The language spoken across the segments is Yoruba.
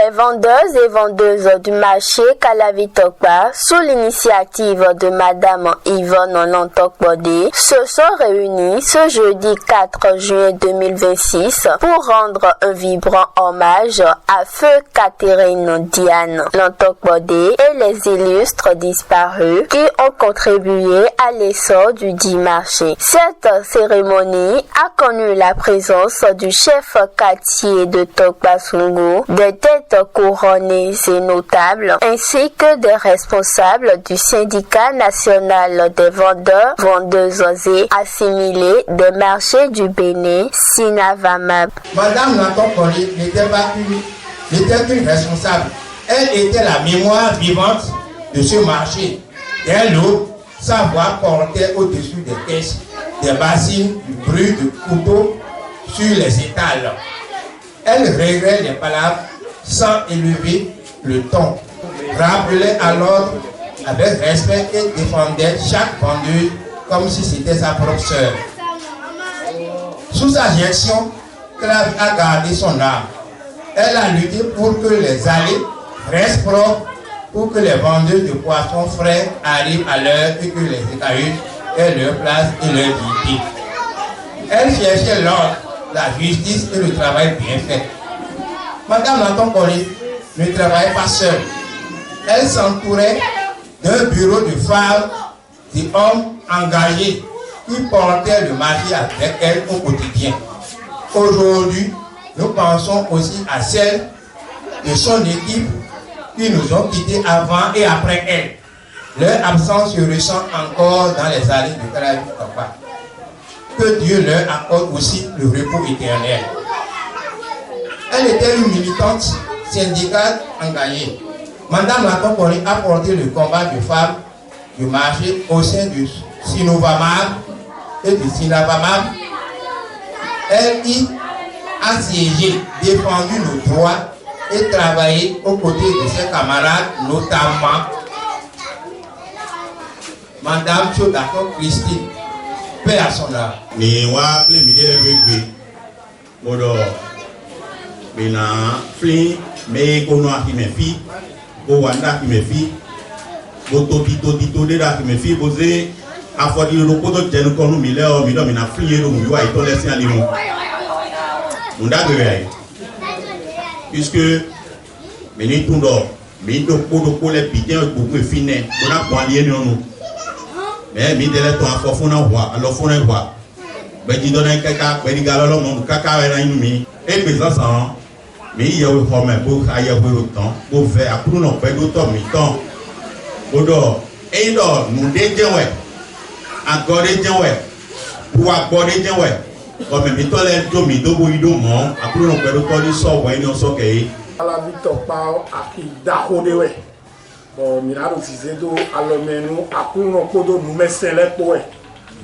Les vendeuses et vendeuses du marché Kalavitokpa, sous l'initiative de Madame Yvonne Lantokbodé, se sont réunies ce jeudi 4 juin 2026 pour rendre un vibrant hommage à Feu Catherine Diane Lantokbodé et les illustres disparus qui ont contribué à l'essor du dit marché. Cette cérémonie a connu la présence du chef quartier de Tokbasungu, des têtes couronnées et notables, ainsi que des responsables du syndicat national des vendeurs, vendeuses et assimilés des marchés du Bénin, Sinavamab. Madame Lantokbodé n'était qu'une responsable. Elle était la mémoire vivante de ce marché. Dès l'aube, sa voix portait au-dessus des caisses, des bassines, du bruit de couteaux sur les étals. Elle réglait les palabres sans élever le ton, rappelait à l'ordre avec respect et défendait chaque vendeuse comme si c'était sa propre sœur. Sous sa gestion, Clave a gardé son âme. Elle a lutté pour que les allées restent propres, pour que les vendeurs de poissons frais arrivent à l'heure et que les écailles aient leur place et leur dignité. Elle cherchait l'ordre, la justice et le travail bien fait. Madame Lantokbodé ne travaillait pas seule. Elle s'entourait d'un bureau de femmes, d'hommes engagés qui portaient le marché avec elle au quotidien. Aujourd'hui, nous pensons aussi à celle de son équipe qui nous ont quittés avant et après elle. Leur absence se ressent encore dans les allées de Kalavitokpa. Que Dieu leur accorde aussi le repos éternel. Elle était une militante syndicale engagée. Madame Lantokbodé a porté le combat de femmes du marché au sein du Sinovamab et du Sinavamab. Elle y a siégé, défendu nos droits et travaillé aux côtés de ses camarades, notamment Madame Chodako Christine, paix à son âme. Puisque mais tout d'or mais pour les pitins beaucoup finer on a point lié nous mais mais de l'éton à fond en roi alors fond en roi ben dis donner caca ben dis galalo mon caca est là nous et présence en mais il y a eu homme pour ailleurs pour autant pour faire pour nous faire d'autres mi-temps odor et d'or nous déjouer encore déjouer pour accorder déjouer comme mi to le do mi do bo ido mo après on peut recorder ça ouais non so que Kalavitokpa aki dahode we bon mina do fizedo alomenu akuno kodo numese le poe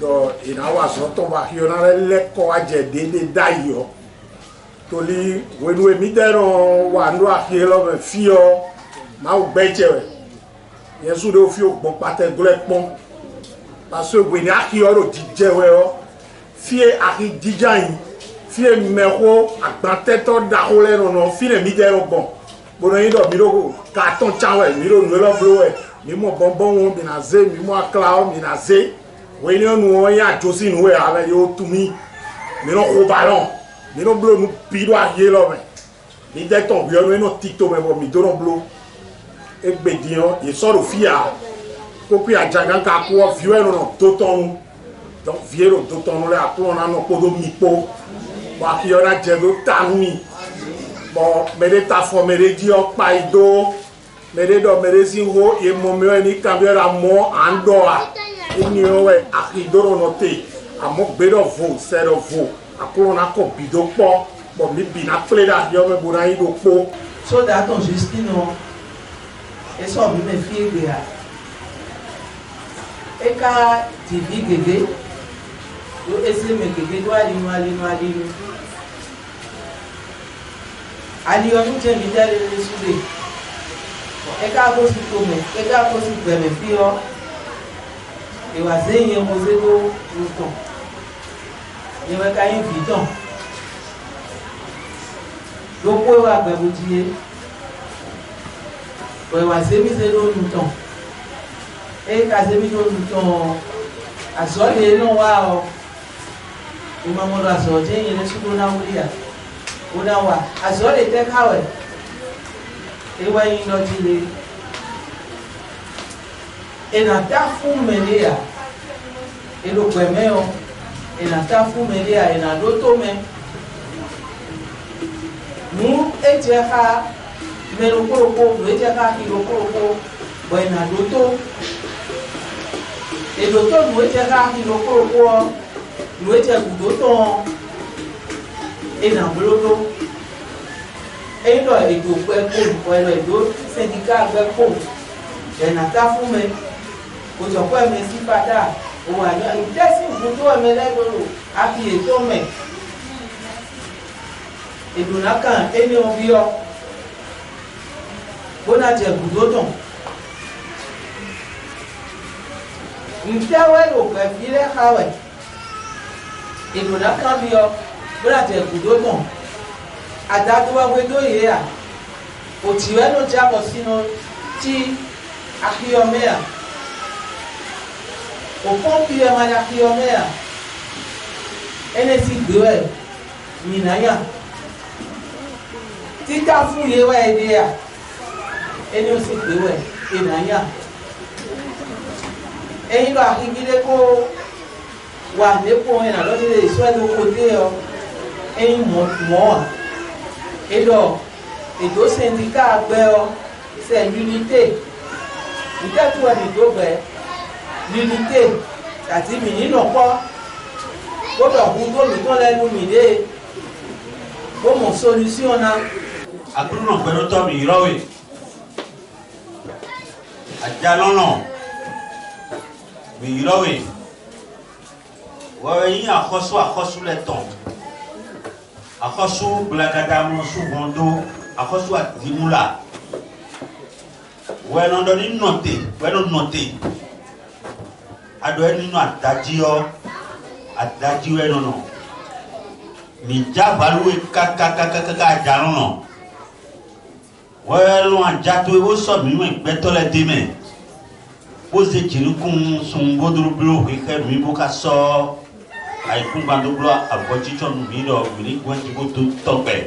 do ina wa so to ba hiona le ko aje dede dayo toli wenu emidero wa ndo ahielo be fio ma ugbeje we yesu do fio gbon pate gole pon parce que wenu ahioro dije we o fie aki dijain fie mero agbanteto dahole no fie midero bon bono yido miro carton chawe miro nuelo blowe mi mo bonbon won binaze mi mo akla binaze we ni onu ya josi nu we ala yo tumi miro ko ballon miro blo nu pido aye lo me ni de ton bi onu no tito me bo mi do no blo egbedian e so ro fia ko pi ajagan ka ko viwe no to ton donc viero to ton le apo na no ko do mi po ba ki ora jego tanmi bon mere ta fo mere di opa ido mere do mere si ho e mo me ni cambiera mo andoa ni owe akidoro no te amo bedo vo sero vo apo na ko bido po bon mi bi na pleda yo me buna ido po so that on justino e so bi me fi gbe a e ka tv gege yo ese me gege do ali no ali onu je mi dare le sube e ka ko si to me e ka ko si pe me fi o e wa se yen mo se do to e wa ka yin fi ton do ko wa pe bo ti wazemi zelo nuton kazemi do nuton azole no wa imamolo azoje yele sudo na wulia ona wa azole te kawe ewa yin no jile ena ta fu melia elo kwemeo ena ta fu melia ena do to me mu ejeha melo koroko lo ejeha ki lo koroko bo ena do to e do to lo ejeha ki lo koroko lo ejeha do to ena bolodo eno e do pe ko eno e do syndicat pe ko ena ta fu me o so ko me si pada o wa ni tesi buto me le do afi e to me eduna kan eni obio bona je budoton ntawe lo ka file hawe eduna kan bio bona je budoton adadwa wedo ye a o tiwe no jabo sino ti ahiomea o pompi e mala ahiomea enesi gwe minaya tita fún ye wa ede a eni o si pe we enaya eyin lo akigide ko wa lepo ena lo ti le so lo ko de o eyin mo edo syndicat gbe o c'est l'unité ite tu wa ni do gbe l'unité ati mi ni no po gbọ́dọ̀ hu do mi ton lẹ́nu mi de ko mo solution na akuru pẹ̀lú tọ́ mi ìrọ́wé àjálọ́nà mi ìrọ́wé wọ́n yí àkọ́sù lẹ́tọ̀ àkọ́sù gbẹ̀lẹ́gàdàmú ṣùgbọ́ndó àkọ́sù àdìmúlà wẹ́nọ̀dọ̀ ní nọ̀tẹ̀ adọ́ ẹ nínú àdájíọ́ ẹnọ̀nà mi jábàlúwé kákákákáká àjálọ́nà wọ́n àjàtò ewó sọ̀mí wọn ìgbẹ́tọ́lẹ̀ dẹ́mẹ̀ ó ṣe jìnnìkún sun bódúróbúrò kíkẹ́ mi bó ká sọ àìkún gbàdúgbò àbọ̀jítsọ̀ mi lọ mìíràn gbọ́n tí kò tó tọ̀gbẹ̀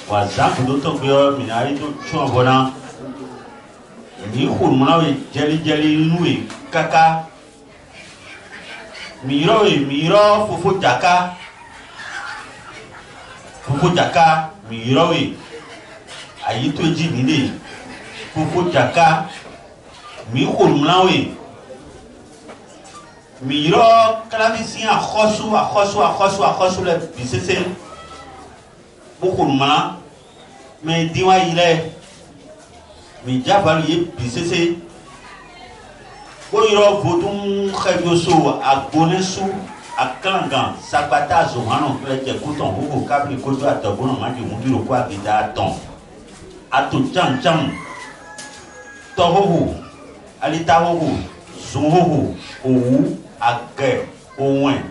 wà záàpù tó tọ̀gbẹ̀ ọ́ mìíràn ayé tó tún ọ̀bọ̀ náà mi hùwà wẹ̀ jẹ́líjẹ́lí inú wẹ̀ káká mìíràn fòfò jàká mìíràn wẹ̀ ayi to ji mi le fofo jaka mi holumlawe mi ro kalamisi akhosu le bisese bo holumla me diwa ile mi jabalu ye bisese bo iro vodum khevioso agbonesu akangan sagbata zohano le je kuton hugo kabli kojo atabono maji mudiro kwa bida ton ato jam tohoho alitahoho zohoho owu age owen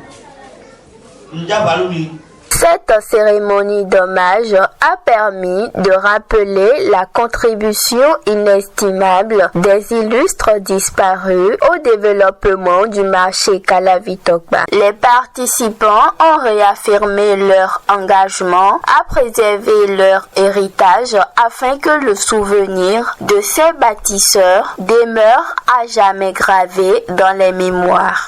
njabalumi. Cette cérémonie d'hommage a permis de rappeler la contribution inestimable des illustres disparus au développement du marché Kalavitokpa. Les participants ont réaffirmé leur engagement à préserver leur héritage afin que le souvenir de ces bâtisseurs demeure à jamais gravé dans les mémoires.